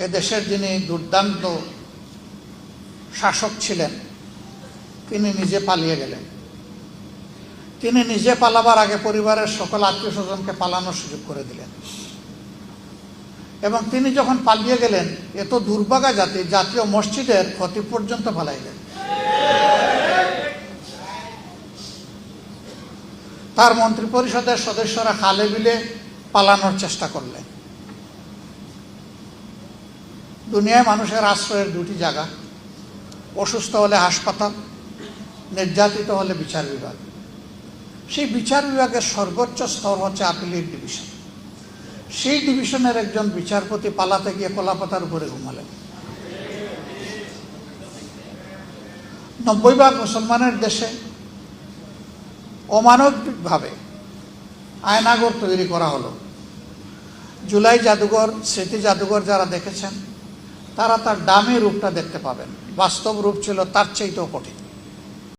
এদেশের যিনি দুর্দান্ত শাসক ছিলেন, তিনি নিজে পালিয়ে গেলেন। তিনি নিজে পালাবার আগে পরিবারের সকল আত্মীয় স্বজনকে পালানোর সুযোগ করে দিলেন। এবং তিনি যখন পালিয়ে গেলেন, এত দুর্ভাগা জাতীয় মসজিদের ক্ষতি পর্যন্ত ফেলাইলেন। তার মন্ত্রী পরিষদের সদস্যরা খালে বিলে পালানোর চেষ্টা করলেন। দুনিয়ায় মানুষের আশ্রয়ের দুটি জায়গা, অসুস্থ হলে হাসপাতাল, নির্যাতিত হলে বিচার বিভাগ। সেই বিচার বিভাগের সর্বোচ্চ স্তর হচ্ছে আপিলের ডিভিশন। সেই ডিভিশনের একজন বিচারপতি পালাতে গিয়ে কলাপাতার উপরে ঘুমালেন। 90% মুসলমানের দেশে অমানবিকভাবে আয়নাঘর তৈরি করা হলো। জুলাই জাদুঘর, স্মৃতি জাদুঘর যারা দেখেছেন তারা তার দামি রূপটা দেখতে পাবেন। বাস্তব রূপ ছিল তার চাইতেও কঠিন।